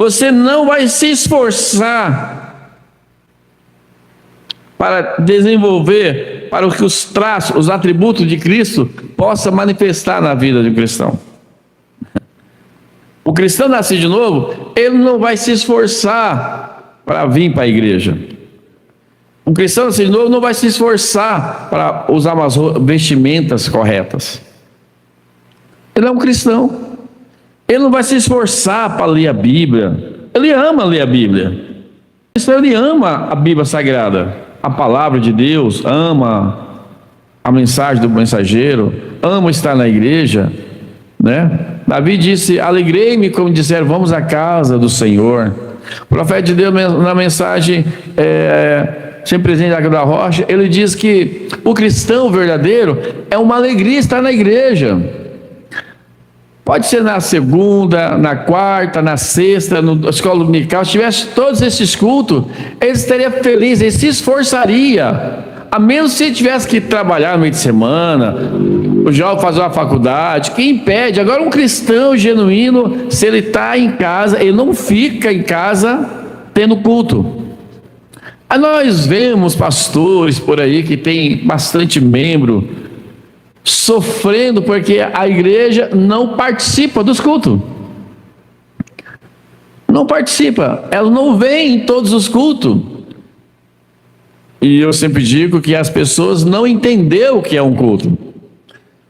Você não vai se esforçar para desenvolver, para que os traços, os atributos de Cristo possam manifestar na vida do cristão. O cristão nascido de novo, ele não vai se esforçar para vir para a igreja. O cristão nascido de novo não vai se esforçar para usar umas vestimentas corretas. Ele é um cristão. Ele não vai se esforçar para ler a Bíblia. Ele ama ler a Bíblia. Ele ama a Bíblia Sagrada, a palavra de Deus, ama a mensagem do mensageiro, ama estar na igreja, né? Davi disse: alegrei-me como disseram, vamos à casa do Senhor. O profeta de Deus, na mensagem sempre presente da Rocha, ele diz que o cristão verdadeiro é uma alegria estar na igreja. Pode ser na segunda, na quarta, na sexta, na escola dominical. Se tivesse todos esses cultos, ele estaria feliz, ele se esforçaria. A menos se ele tivesse que trabalhar no meio de semana, o jovem fazer uma faculdade, que impede? Agora, um cristão genuíno, se ele está em casa, ele não fica em casa tendo culto. Aí nós vemos pastores por aí que tem bastante membro sofrendo porque a igreja não participa dos cultos. Não participa, ela não vem em todos os cultos. E eu sempre digo que as pessoas não entenderam o que é um culto.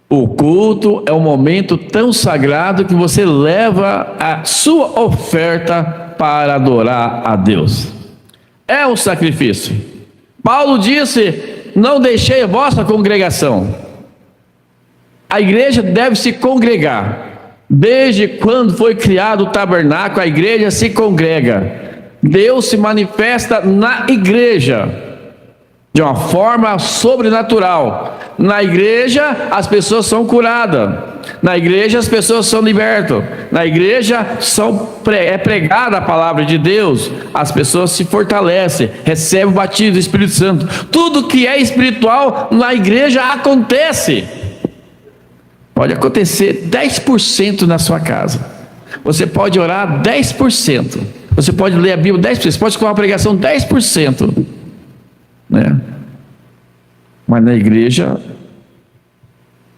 O culto é um momento tão sagrado que você leva a sua oferta para adorar a Deus. É um sacrifício. Paulo disse: não deixei a vossa congregação. A igreja deve se congregar. Desde quando foi criado o tabernáculo, a igreja se congrega. Deus se manifesta na igreja de uma forma sobrenatural. Na igreja as pessoas são curadas. Na igreja as pessoas são libertas. Na igreja é pregada a palavra de Deus. As pessoas se fortalecem, recebem o batismo do Espírito Santo. Tudo que é espiritual na igreja acontece. Pode acontecer 10% na sua casa. Você pode orar 10%. Você pode ler a Bíblia 10%. Você pode escutar uma pregação 10%. Né? Mas na igreja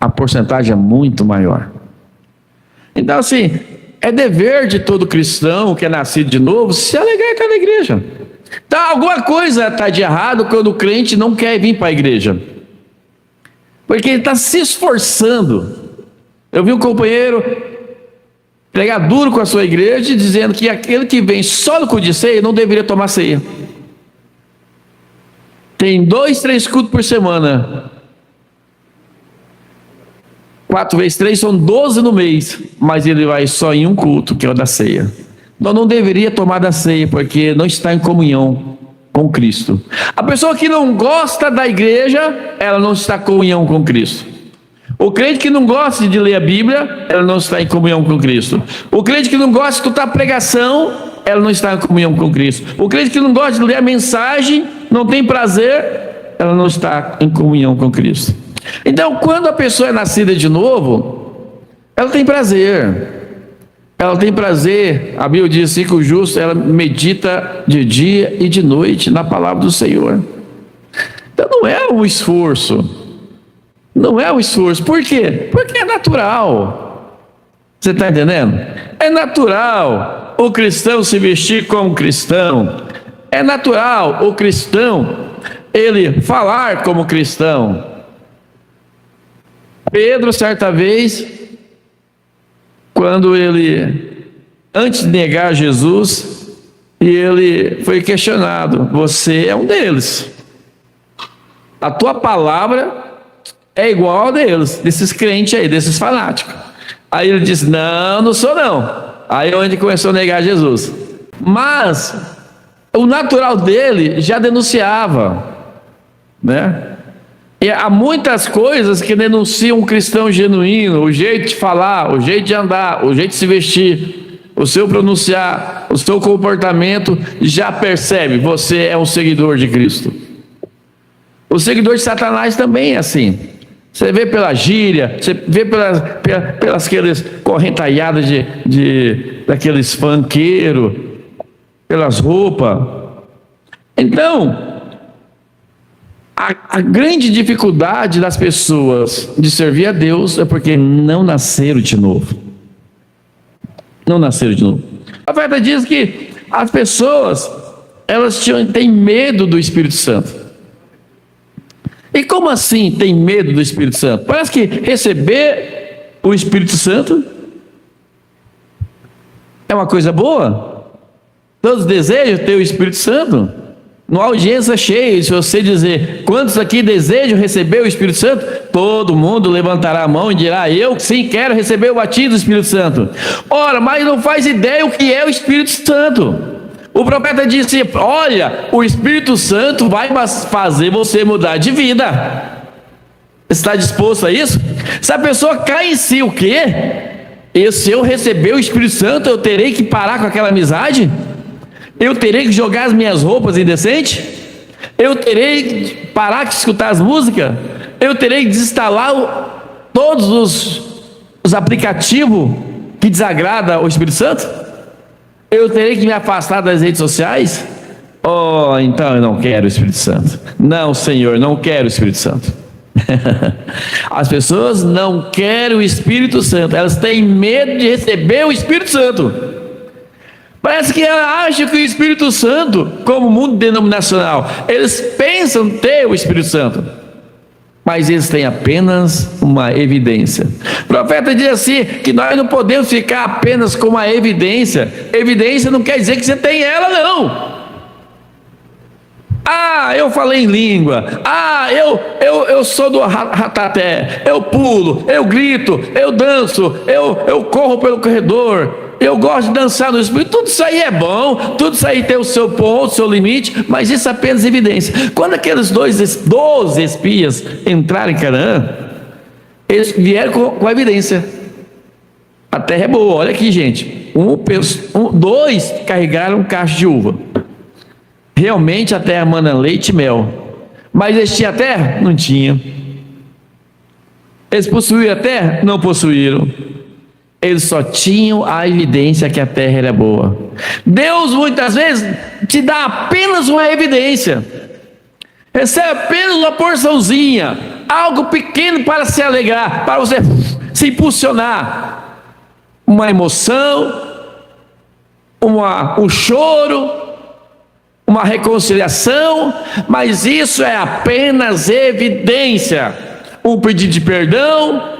a porcentagem é muito maior. Então, assim, é dever de todo cristão que é nascido de novo se alegrar com a igreja. Então, alguma coisa está de errado quando o crente não quer vir para a igreja, porque ele está se esforçando. Eu vi um companheiro pregar duro com a sua igreja, dizendo que aquele que vem só no culto de ceia não deveria tomar ceia. Tem 2, 3 cultos por semana. 4 vezes 3 são 12 no mês. Mas ele vai só em um culto, que é o da ceia. Então não deveria tomar da ceia, porque não está em comunhão com Cristo. A pessoa que não gosta da igreja, ela não está em comunhão com Cristo. O crente que não gosta de ler a Bíblia, ela não está em comunhão com Cristo. O crente que não gosta de escutar pregação, ela não está em comunhão com Cristo. O crente que não gosta de ler a mensagem, não tem prazer, ela não está em comunhão com Cristo. Então, quando a pessoa é nascida de novo, ela tem prazer. Ela tem prazer. A Bíblia diz assim que o justo, ela medita de dia e de noite na palavra do Senhor. Então não é um esforço. Não é um esforço. Por quê? Porque é natural. Você está entendendo? É natural o cristão se vestir como cristão. É natural o cristão ele falar como cristão. Pedro, certa vez, quando ele, antes de negar Jesus, e ele foi questionado: você é um deles, a tua palavra é igual a deles, desses crentes aí, desses fanáticos. Aí ele disse: não sou não. Aí é onde começou a negar Jesus. Mas o natural dele já denunciava, né? E há muitas coisas que denunciam um cristão genuíno: o jeito de falar, o jeito de andar, o jeito de se vestir, o seu pronunciar, o seu comportamento já percebe, você é um seguidor de Cristo. O seguidor de Satanás também é assim. Você vê pela gíria, você vê pelas aquelas correntaiadas de daqueles funkeiros, pelas roupas. Então, a grande dificuldade das pessoas de servir a Deus é porque não nasceram de novo. Não nasceram de novo. A verdade diz que as pessoas, elas têm medo do Espírito Santo. E como assim tem medo do Espírito Santo? Parece que receber o Espírito Santo é uma coisa boa. Todos desejam ter o Espírito Santo. Numa audiência cheia, se você dizer quantos aqui desejam receber o Espírito Santo, todo mundo levantará a mão e dirá: eu sim quero receber o batismo do Espírito Santo. Ora, mas não faz ideia o que é o Espírito Santo. O profeta disse: olha, o Espírito Santo vai fazer você mudar de vida. Está disposto a isso? Se a pessoa cai em si, o quê? E se eu receber o Espírito Santo, eu terei que parar com aquela amizade? Eu terei que jogar as minhas roupas indecentes? Eu terei que parar de escutar as músicas? Eu terei que desinstalar todos os aplicativos que desagradam o Espírito Santo? Eu terei que me afastar das redes sociais? Oh, então eu não quero o Espírito Santo. Não, Senhor, não quero o Espírito Santo. As pessoas não querem o Espírito Santo, elas têm medo de receber o Espírito Santo. Parece que ela acha que o Espírito Santo, como mundo denominacional, eles pensam ter o Espírito Santo, mas eles têm apenas uma evidência. O profeta diz assim, que nós não podemos ficar apenas com uma evidência. Evidência não quer dizer que você tem ela, não. Ah, eu falei em língua. Ah, eu sou do rataté. Eu pulo, eu grito, eu danço, eu corro pelo corredor. Eu gosto de dançar no Espírito. Tudo isso aí é bom, tudo isso aí tem o seu ponto, o seu limite, mas isso é apenas evidência. Quando aqueles 12 espias entraram em Canaã, eles vieram com a evidência. A terra é boa, olha aqui, gente. Dois carregaram um cacho de uva. Realmente a terra manda leite e mel. Mas eles tinham a terra? Não tinham. Eles possuíram a terra? Não possuíram. Eles só tinham a evidência que a terra era boa. Deus muitas vezes te dá apenas uma evidência. Recebe apenas uma porçãozinha, algo pequeno para se alegrar, para você se impulsionar. Uma emoção, um choro, uma reconciliação, mas isso é apenas evidência. Um pedido de perdão.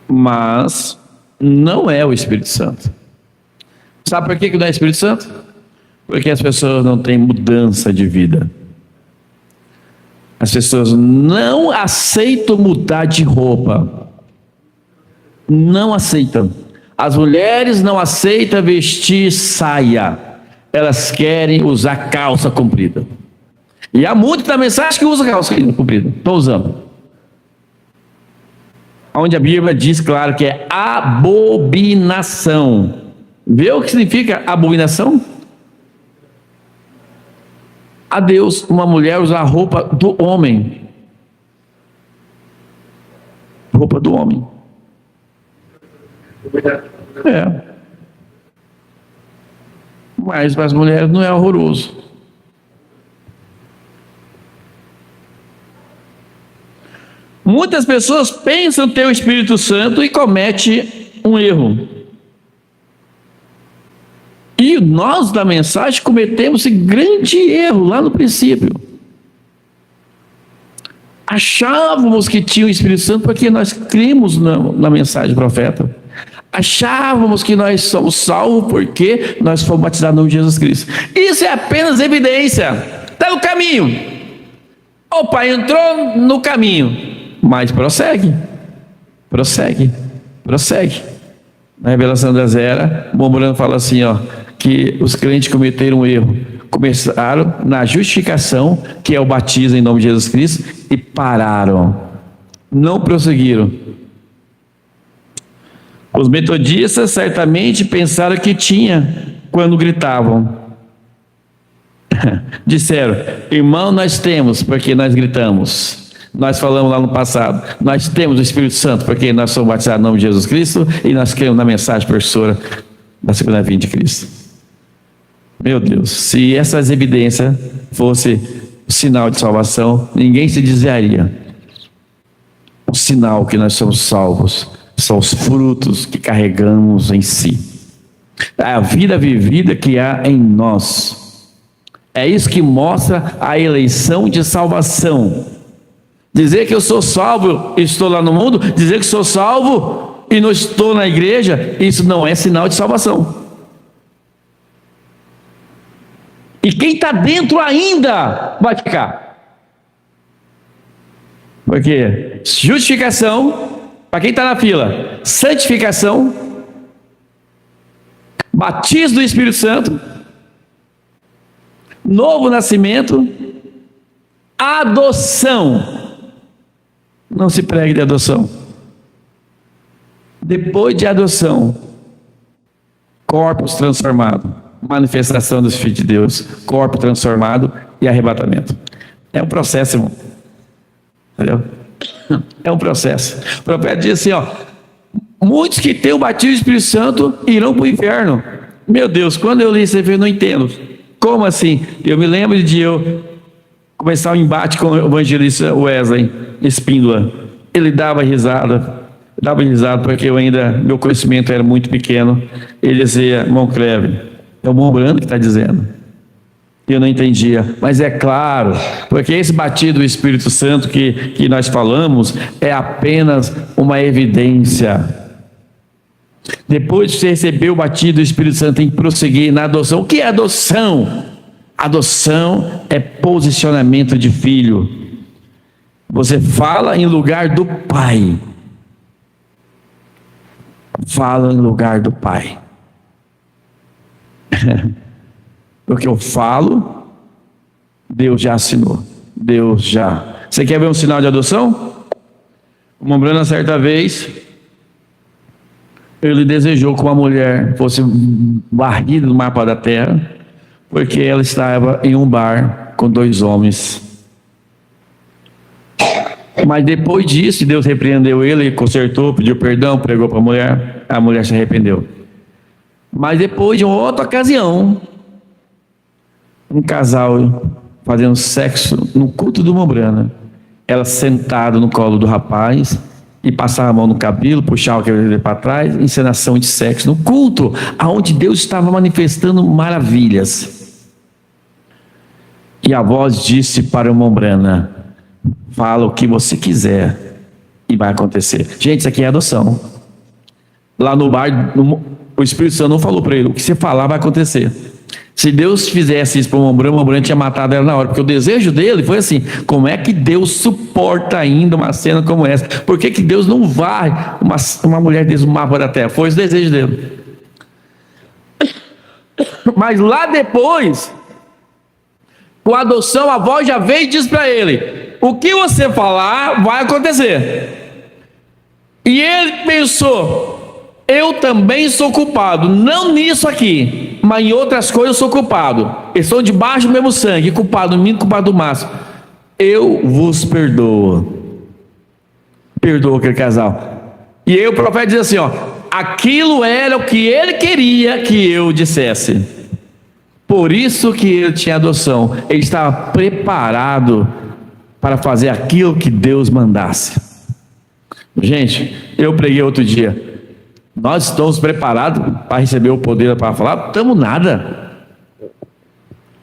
Mas não é o Espírito Santo. Sabe por que não é o Espírito Santo? Porque as pessoas não têm mudança de vida. As pessoas não aceitam mudar de roupa. Não aceitam. As mulheres não aceitam vestir saia. Elas querem usar calça comprida. E há muito da mensagem que usa calça comprida. Estou usando. Onde a Bíblia diz, claro, que é abominação. Vê o que significa abominação? A Deus, uma mulher usar a roupa do homem. Roupa do homem. É. Mas para as mulheres não é horroroso. Muitas pessoas pensam ter o Espírito Santo e cometem um erro. E nós da mensagem cometemos esse grande erro lá no princípio. Achávamos que tinha o Espírito Santo porque nós cremos na mensagem do profeta. Achávamos que nós somos salvos porque nós fomos batizados no nome de Jesus Cristo. Isso é apenas evidência. Está no caminho. Opa, entrou no caminho. Mas prossegue. Na revelação da Zera, o Momorano fala assim, que os crentes cometeram um erro. Começaram na justificação, que é o batismo em nome de Jesus Cristo, e pararam. Não prosseguiram. Os metodistas certamente pensaram que tinha quando gritavam. Disseram, irmão, nós temos, porque nós gritamos. Nós falamos lá no passado, nós temos o Espírito Santo porque nós somos batizados no nome de Jesus Cristo e nós cremos na mensagem professora da segunda vinda de Cristo. Meu Deus, se essas evidências fossem o sinal de salvação, ninguém se desviaria. O sinal que nós somos salvos são os frutos que carregamos em si. É a vida vivida que há em nós. É isso que mostra a eleição de salvação. Dizer que eu sou salvo e estou lá no mundo, dizer que sou salvo e não estou na igreja, isso não é sinal de salvação. E quem está dentro ainda vai ficar. Porque justificação, para quem está na fila, santificação, batismo do Espírito Santo, novo nascimento, adoção. Não se pregue de adoção. Depois de adoção, corpos transformados, manifestação dos filhos de Deus, corpo transformado e arrebatamento. É um processo, irmão. Entendeu? É um processo. O profeta diz assim, ó, muitos que têm o batismo do Espírito Santo irão para o inferno. Meu Deus, quando eu li isso, eu não entendo. Como assim? Eu me lembro de eu começar um embate com o evangelista Wesley Espíndola. Ele dava risada porque meu conhecimento era muito pequeno. Ele dizia, irmão Cleve, é o Mombrano que está dizendo. Eu não entendia, mas é claro, porque esse batismo do Espírito Santo que nós falamos é apenas uma evidência. Depois de você receber o batismo do Espírito Santo, tem que prosseguir na adoção. O que é adoção? Adoção é posicionamento de filho. Você fala em lugar do pai. Fala em lugar do pai. Porque eu falo, Deus já assinou. Deus já. Você quer ver um sinal de adoção? O Mombrana, certa vez, ele desejou que uma mulher fosse varrida do mapa da terra, porque ela estava em um bar com 2 homens. Mas depois disso, Deus repreendeu ele, consertou, pediu perdão, pregou para a mulher se arrependeu. Mas depois de uma outra ocasião, um casal fazendo sexo no culto do Mombrana, ela sentada no colo do rapaz e passava a mão no cabelo, puxava o cabelo para trás, encenação de sexo no culto, aonde Deus estava manifestando maravilhas. E a voz disse para o Mombrana, fala o que você quiser e vai acontecer. Gente, isso aqui é adoção. Lá no bar, o Espírito Santo não falou para ele, o que você falar vai acontecer. Se Deus fizesse isso para o Mombrana tinha matado ela na hora, porque o desejo dele foi assim, como é que Deus suporta ainda uma cena como essa? Por que Deus não vai uma mulher desse mapa da terra? Foi o desejo dele. Mas lá depois, com a adoção, a voz já veio e diz para ele, o que você falar vai acontecer. E ele pensou, eu também sou culpado, não nisso aqui, mas em outras coisas eu sou culpado. Eles estão debaixo do mesmo sangue, culpado do mínimo, culpado do máximo. Eu vos perdoo. Perdoa aquele casal. E aí o profeta diz assim, ó, aquilo era o que ele queria que eu dissesse. Por isso que ele tinha adoção. Ele estava preparado para fazer aquilo que Deus mandasse. Gente, eu preguei outro dia. Nós estamos preparados para receber o poder para falar? Estamos nada.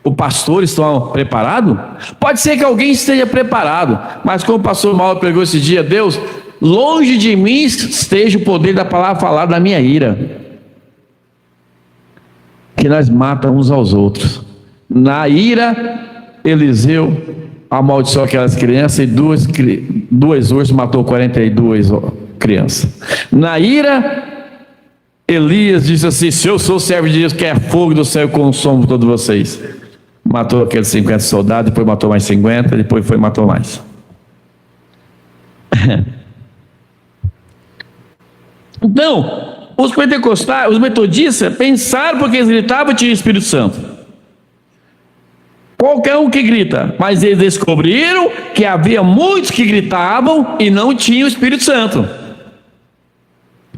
O pastor está preparado? Pode ser que alguém esteja preparado, mas como o pastor Mauro pregou esse dia, Deus, longe de mim esteja o poder da palavra falada na minha ira. Que nós matamos uns aos outros. Na ira, Eliseu amaldiçoou aquelas crianças e duas ursos matou 42 crianças. Na ira, Elias disse assim, se eu sou servo de Deus, que é fogo do céu, eu consumo todos vocês. Matou aqueles 50 soldados, depois matou mais 50, depois matou mais. Então, os pentecostais, os metodistas, pensaram porque eles gritavam tinha o Espírito Santo. Qualquer um que grita. Mas eles descobriram que havia muitos que gritavam e não tinham o Espírito Santo.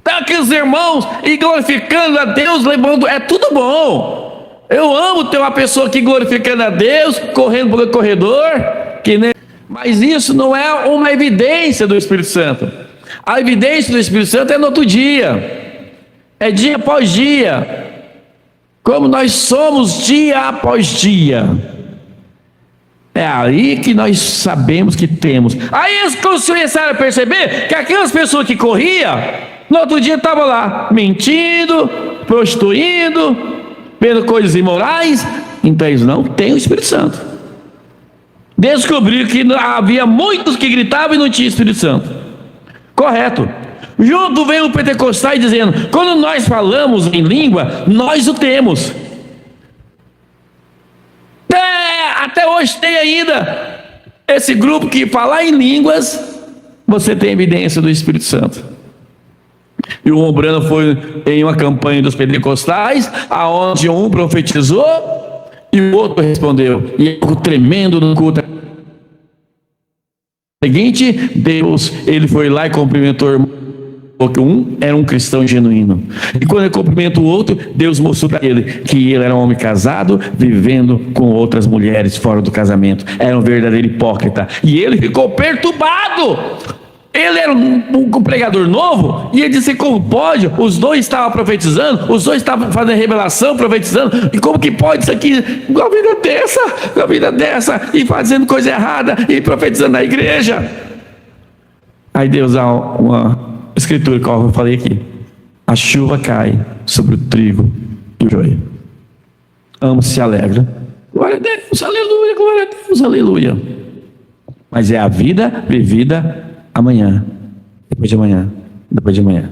Tá aqui os irmãos e glorificando a Deus, levando, é tudo bom. Eu amo ter uma pessoa aqui glorificando a Deus, correndo pelo corredor, mas isso não é uma evidência do Espírito Santo. A evidência do Espírito Santo é no outro dia, é dia após dia, como nós somos dia após dia. É aí que nós sabemos que temos. Aí eles começaram a perceber que aquelas pessoas que corriam, no outro dia estavam lá, mentindo, prostituindo, vendo coisas imorais. Então eles não têm o Espírito Santo. Descobriram que havia muitos que gritavam e não tinham Espírito Santo. Correto. Junto vem o pentecostal dizendo: quando nós falamos em língua, nós o temos. Até hoje tem ainda esse grupo que falar em línguas, você tem evidência do Espírito Santo. E o Ombrano foi em uma campanha dos pentecostais, aonde um profetizou e o outro respondeu. E algo tremendo no culto seguinte, Deus, ele foi lá e cumprimentou o irmão, porque um era um cristão genuíno. E quando ele cumprimenta o outro, Deus mostrou para ele que ele era um homem casado, vivendo com outras mulheres fora do casamento. Era um verdadeiro hipócrita. E ele ficou perturbado. Ele era um pregador novo, e ele disse: como pode? Os dois estavam profetizando, os dois estavam fazendo revelação, profetizando, e como que pode isso aqui, com a vida dessa, e fazendo coisa errada, e profetizando na igreja? Aí Deus dá uma escritura, como eu falei aqui: a chuva cai sobre o trigo e o joio, ambos se alegram. Glória a Deus, aleluia, glória a Deus, aleluia. Mas é a vida vivida amanhã, depois de amanhã, depois de amanhã.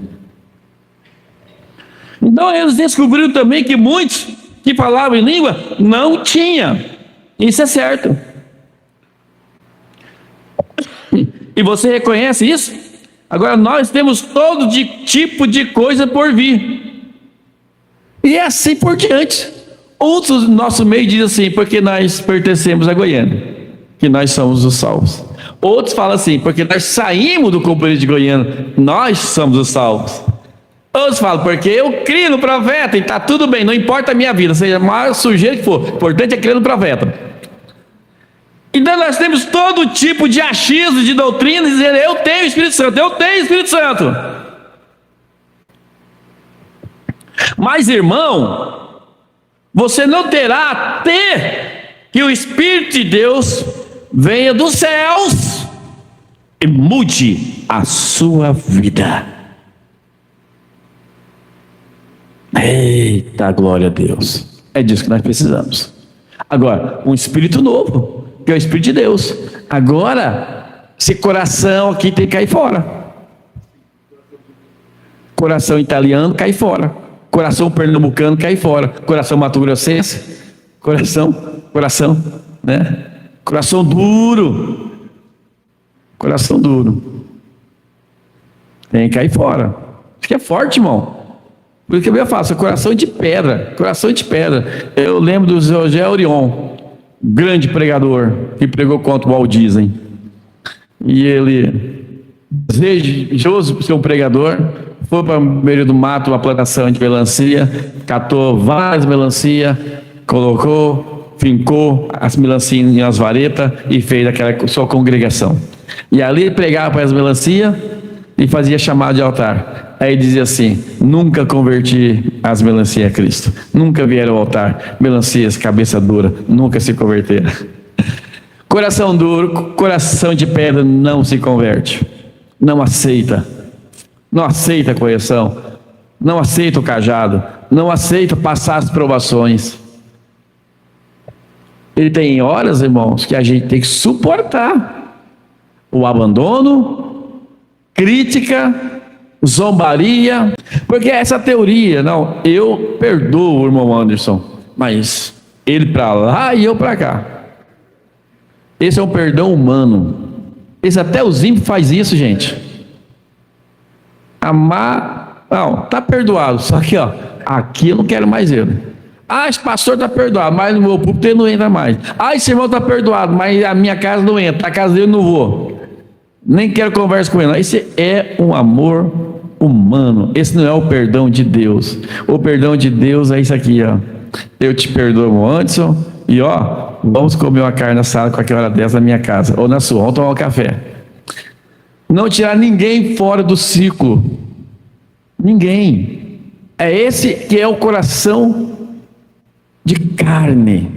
Então eles descobriram também que muitos que falavam em língua não tinham. Isso é certo. E você reconhece isso? Agora nós temos todo tipo de coisa por vir. E é assim por diante. Outros do nosso meio dizem assim: porque nós pertencemos a Goiânia, que nós somos os salvos. Outros falam assim: porque nós saímos do companheiro de Goiânia, nós somos os salvos. Outros falam: porque eu crio no profeta e está tudo bem, não importa a minha vida, seja a maior sujeira que for, o importante é crer no profeta. Então nós temos todo tipo de achismo, de doutrina, dizendo: eu tenho o Espírito Santo, eu tenho o Espírito Santo. Mas irmão, você não terá até que o Espírito de Deus venha dos céus e mude a sua vida. Eita, glória a Deus. É disso que nós precisamos. Agora, um espírito novo, que é o Espírito de Deus. Agora, esse coração aqui tem que cair fora. Coração italiano cai fora. Coração pernambucano cai fora. Coração mato-grossense, coração, né? Coração duro. Coração duro. Tem que cair fora. Isso que é forte, irmão. Por isso que eu faço, coração de pedra. Coração de pedra. Eu lembro do José Orion, grande pregador, que pregou contra o Walt Disney. E ele, desejoso por ser um pregador, foi para o meio do mato, uma plantação de melancia, catou várias melancias, colocou, fincou as melancias em umas varetas e fez aquela sua congregação. E ali ele pregava para as melancias e fazia chamado de altar. Aí dizia assim: nunca converti as melancias a Cristo, nunca vieram ao altar, melancias, cabeça dura, nunca se converteram. Coração duro, coração de pedra não se converte, não aceita a correção, não aceita o cajado, não aceita passar as provações. Ele tem horas, irmãos, que a gente tem que suportar o abandono, crítica, zombaria, porque essa teoria, não, eu perdoo o irmão Anderson, mas ele para lá e eu para cá. Esse é um perdão humano. Esse até os ímpios faz isso, gente. Amar, não, tá perdoado, só que ó, aqui eu não quero mais ele. Ah, esse pastor está perdoado, mas no meu púlpito ele não entra mais. Ah, esse irmão está perdoado, mas a minha casa não entra, a casa dele não vou. Nem quero conversa com ele. Esse é um amor humano. Esse não é o perdão de Deus. O perdão de Deus é isso aqui, ó. Eu te perdoo, Anderson, e ó, vamos comer uma carne assada com aquela hora dessa na minha casa, ou na sua, vamos tomar um café. Não tirar ninguém fora do ciclo. Ninguém. É esse que é o coração de carne.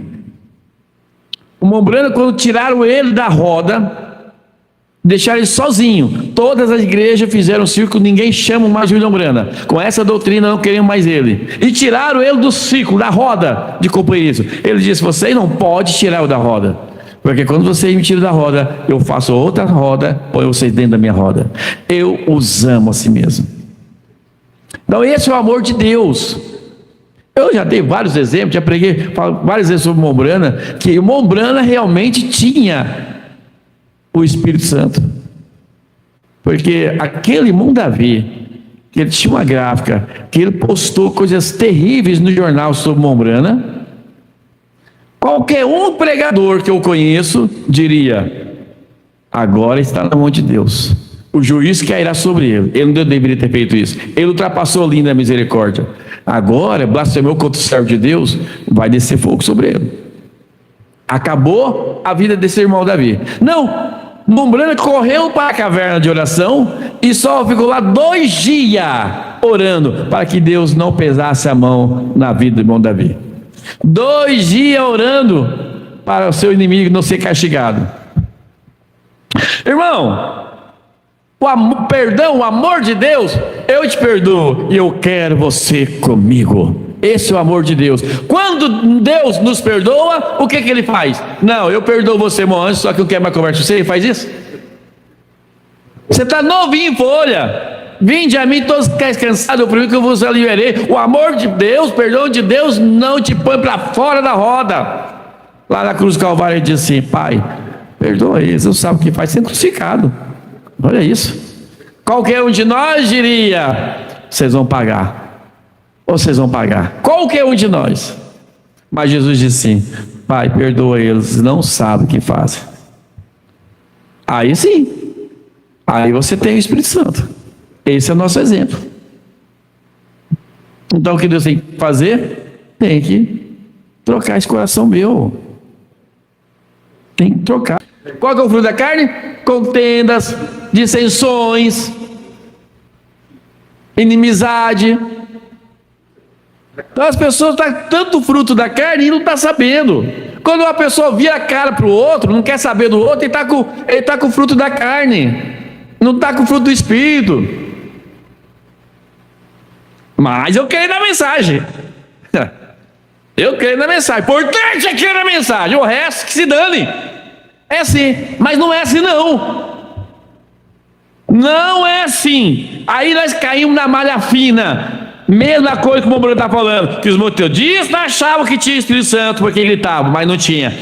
O Mombrana, quando tiraram ele da roda, deixaram ele sozinho. Todas as igrejas fizeram círculo, ninguém chama mais William Brana. Com essa doutrina não queriam mais ele. E tiraram ele do círculo, da roda de companheirismo. Ele disse: vocês não podem tirar o da roda. Porque quando vocês me tiram da roda, eu faço outra roda, ponho vocês dentro da minha roda. Eu os amo a si mesmo. Então esse é o amor de Deus. Eu já dei vários exemplos, já preguei várias vezes sobre o Mombrana, que o Mombrana realmente tinha o Espírito Santo. Porque aquele irmão Davi, que ele tinha uma gráfica, que ele postou coisas terríveis no jornal sobre o Mombrana, qualquer um pregador que eu conheço diria: agora está na mão de Deus, o juiz cairá sobre ele. Ele não deveria ter feito isso, ele ultrapassou a linha da misericórdia. Agora blasfemou contra o servo de Deus, vai descer fogo sobre ele. Acabou a vida desse irmão Davi. Não, Mombrana correu para a caverna de oração e só ficou lá 2 dias orando para que Deus não pesasse a mão na vida do irmão Davi. 2 dias orando para o seu inimigo não ser castigado. Irmão, perdão, o amor de Deus, eu te perdoo e eu quero você comigo. Esse é o amor de Deus. Quando Deus nos perdoa, o que ele faz? Não, eu perdoo você, irmão, antes, só que eu quero mais conversa com você. Ele faz isso? Você está novinho em folha. Vinde a mim todos que estáis cansados, eu prometo que eu vos aliviarei. O amor de Deus, o perdão de Deus não te põe para fora da roda. Lá na cruz do Calvário ele diz assim: Pai, perdoa eles, não sabe o que faz, sendo crucificado. Olha isso. Qualquer um de nós diria: vocês vão pagar. Ou vocês vão pagar. Qualquer um de nós. Mas Jesus disse assim: Pai, perdoa eles, não sabem o que fazem. Aí sim. Aí você tem o Espírito Santo. Esse é o nosso exemplo. Então o que Deus tem que fazer? Tem que trocar esse coração meu. Tem que trocar. Qual que é o fruto da carne? Contendas, dissensões, inimizade. Então as pessoas estão tanto fruto da carne e não estão sabendo. Quando uma pessoa vira a cara para o outro, não quer saber do outro, ele está com o fruto da carne, não está com o fruto do Espírito. Mas eu creio na mensagem. Eu creio na mensagem. Importante é crer na mensagem. O resto que se dane. É assim. Mas não é assim não. Não é assim. Aí nós caímos na malha fina. Mesma coisa que o Mombrana está falando. Que os metodistas achavam que tinha Espírito Santo porque gritavam, mas não tinha.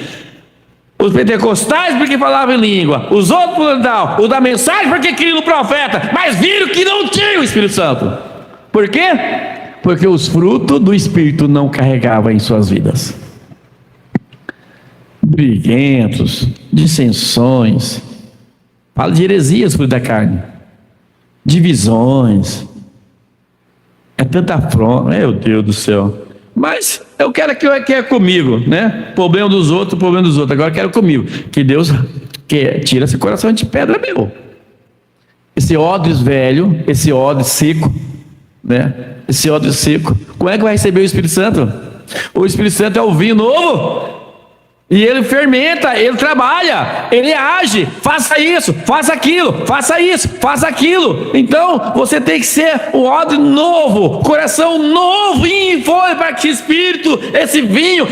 Os pentecostais porque falavam em língua. Os outros não. O da mensagem porque criam no profeta. Mas viram que não tinha o Espírito Santo. Por quê? Porque os frutos do Espírito não carregavam em suas vidas. Briguentos, dissensões, fala de heresias, fruto da carne, divisões, é tanta afronta, meu Deus do céu. Mas eu quero que é comigo, né? Problema dos outros, agora eu quero comigo. Que Deus tira esse coração de pedra meu. Esse odres velho, esse odre seco, né? Esse odre seco. Como é que vai receber o Espírito Santo? O Espírito Santo é o vinho novo. E ele fermenta, ele trabalha, ele age, faça isso, faça aquilo, faça isso, faça aquilo. Então você tem que ser o odre novo, coração novo, e foi para que Espírito, esse vinho,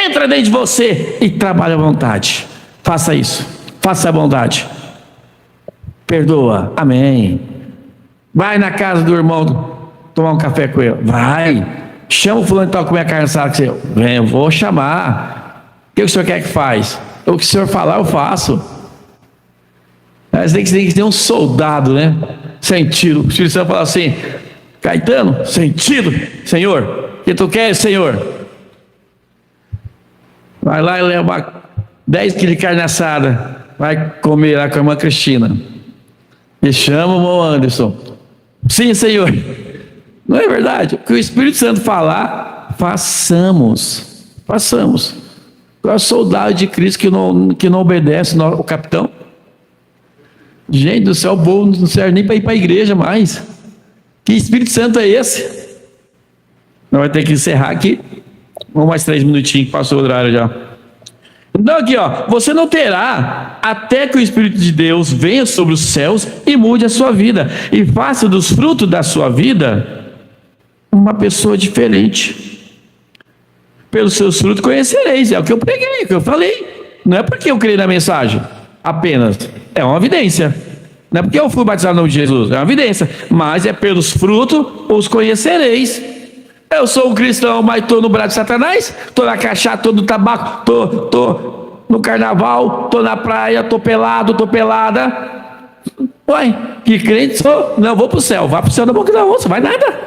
entra dentro de você e trabalhe à vontade. Faça isso, faça a bondade, perdoa, amém. Vai na casa do irmão tomar um café com ele, vai. Chama o fulano que está comer a carne assada, que você, vem, eu vou chamar. O que o senhor quer que faz? O que o senhor falar, eu faço. Você tem que ter um soldado, né? Sentido. O Espírito Santo fala assim: Caetano, sentido, Senhor. O que tu queres, Senhor? Vai lá e leva 10 quilos de carne assada. Vai comer lá com a irmã Cristina. E chama o irmão Anderson. Sim, Senhor. Não é verdade? O que o Espírito Santo falar, façamos. Façamos. Qual é o soldado de Cristo que não obedece o capitão? Gente do céu, o povo não serve nem para ir para a igreja mais. Que Espírito Santo é esse? Nós vamos ter que encerrar aqui. Vamos mais 3 minutinhos, que passou o horário já. Então aqui, ó, você não terá até que o Espírito de Deus venha sobre os céus e mude a sua vida e faça dos frutos da sua vida uma pessoa diferente. Pelos seus frutos conhecereis, é o que eu preguei, é o que eu falei. Não é porque eu criei na mensagem apenas, é uma evidência. Não é porque eu fui batizado no nome de Jesus, é uma evidência, mas é pelos frutos os conhecereis. Eu sou um cristão, mas estou no braço de Satanás, estou na cachaça, estou no tabaco, estou no carnaval, estou na praia, estou pelado, estou pelada. Uai, que crente sou? Não, vou para o céu. Vai para o céu da boca da onça, vai nada.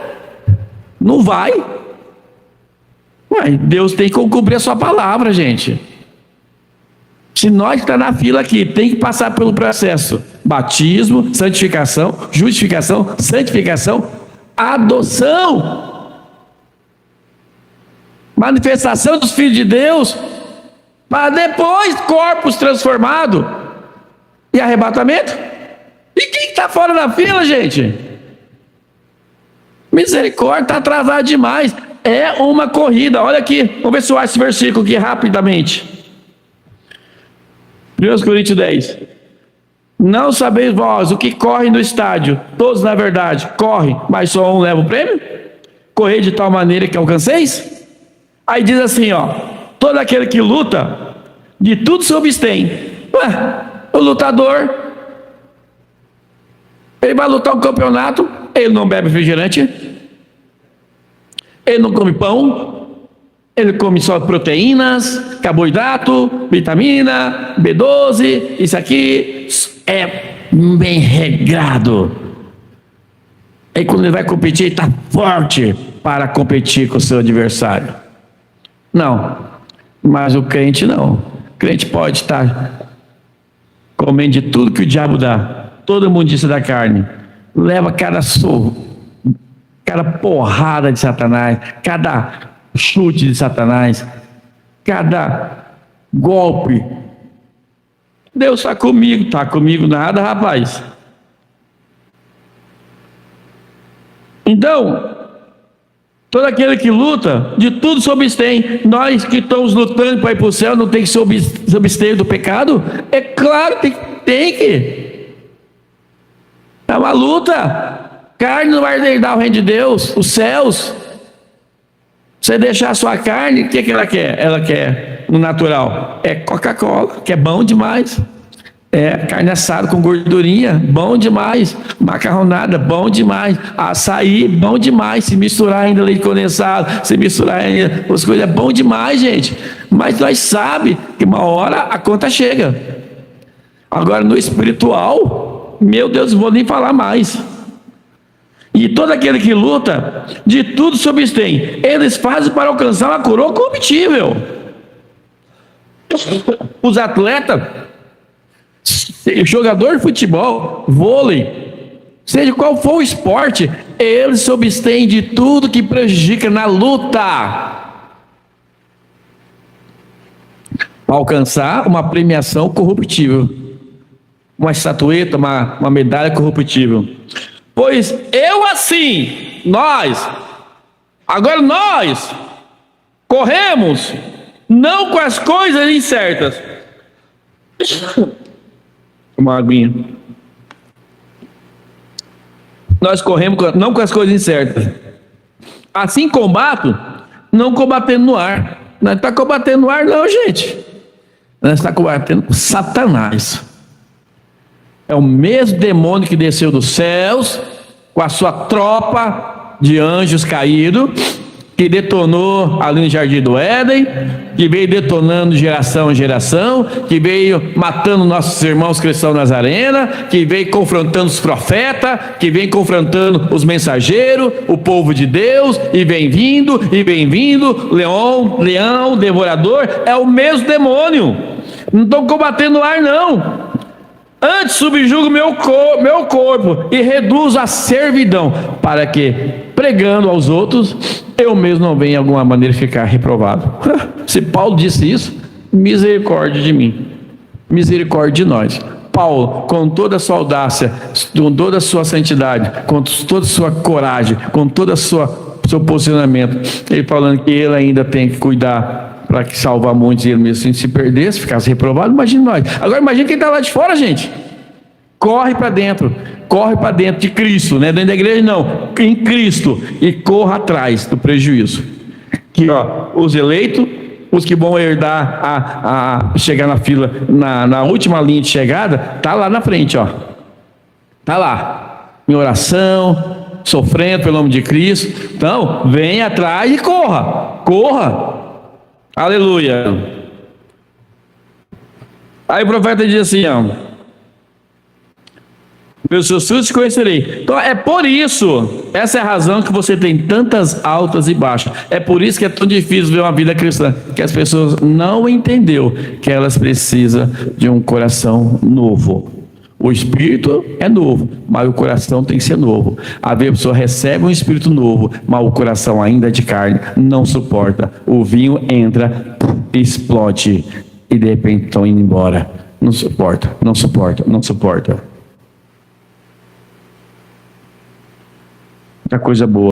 Não vai. Uai, Deus tem que cumprir a sua palavra, gente. Se nós estamos na fila aqui, tem que passar pelo processo: batismo, santificação, justificação, santificação, adoção. Manifestação dos filhos de Deus, mas depois corpos transformados e arrebatamento. E quem está fora da fila, gente? Misericórdia, está atrasado demais. É uma corrida. Olha aqui, vamos ver se eu acho esse versículo aqui rapidamente. 1 Coríntios 10. Não sabeis vós o que corre no estádio? Todos na verdade correm, mas só um leva o prêmio? Correi de tal maneira que alcanceis? Aí diz assim, ó: todo aquele que luta, de tudo se abstém. Ué, o lutador, ele vai lutar um campeonato, ele não bebe refrigerante, ele não come pão, ele come só proteínas, carboidrato, vitamina, B12, isso aqui é bem regrado. Aí quando ele vai competir, ele está forte para competir com o seu adversário. Não, mas o crente não. O crente pode estar comendo de tudo que o diabo dá, toda a imundícia da carne, leva cada sorro, cada porrada de Satanás, cada chute de Satanás, cada golpe. Deus está comigo nada, rapaz. Então, todo aquele que luta, de tudo se abstém. Nós que estamos lutando para ir para o céu, não tem que se abster do pecado? É claro, tem que. É uma luta. Carne não vai herdar o reino de Deus, os céus. Você deixar a sua carne, o que ela quer? Ela quer, no natural, é Coca-Cola, que é bom demais. É carne assada com gordurinha, bom demais. Macarronada, bom demais. Açaí, bom demais. Se misturar ainda leite condensado, se misturar ainda as coisas, é bom demais, gente. Mas nós sabemos que uma hora a conta chega. Agora no espiritual, meu Deus, não vou nem falar mais. E todo aquele que luta, de tudo se abstém. Eles fazem para alcançar uma coroa corruptível. Os atletas, jogador de futebol, vôlei, seja qual for o esporte, eles se abstêm de tudo que prejudica na luta, para alcançar uma premiação corruptível, uma estatueta, uma medalha corruptível. Pois eu assim, nós corremos não com as coisas incertas. Uma aguinha. Nós corremos não com as coisas incertas. Assim combato, não combatendo no ar. Não está combatendo no ar, não, gente. Nós estamos combatendo com Satanás. É o mesmo demônio que desceu dos céus, com a sua tropa de anjos caídos, que detonou ali no Jardim do Éden, que veio detonando de geração em geração, que veio matando nossos irmãos cristãos Nazarena, que veio confrontando os profetas, que vem confrontando os mensageiros, o povo de Deus, e vem vindo, leão, devorador, é o mesmo demônio. Não estou combatendo o ar, não. Antes subjugo meu corpo e reduzo a servidão, para que, pregando aos outros, eu mesmo não venha de alguma maneira ficar reprovado. Se Paulo disse isso, misericórdia de mim, misericórdia de nós. Paulo, com toda a sua audácia, com toda a sua santidade, com toda a sua coragem, com todo o seu posicionamento, ele falando que ele ainda tem que cuidar para que salvar muitos, e ele mesmo se perdesse, ficasse reprovado. Imagine nós. Agora imagine quem está lá de fora, gente. Corre para dentro de Cristo, né? Dentro da igreja não, em Cristo, e corra atrás do prejuízo. Que os eleitos, os que vão herdar a chegar na fila, na última linha de chegada, tá lá na frente, tá lá, em oração, sofrendo pelo nome de Cristo. Então, vem atrás e corra. Aleluia. Aí o profeta diz assim: pelos seus frutos te conhecerei. Então é por isso, essa é a razão que você tem tantas altas e baixas. É por isso que é tão difícil ver uma vida cristã, que as pessoas não entenderam que elas precisam de um coração novo. O espírito é novo, mas o coração tem que ser novo. A pessoa recebe um espírito novo, mas o coração ainda é de carne, não suporta. O vinho entra, explode, e de repente estão indo embora. Não suporta. Muita coisa boa.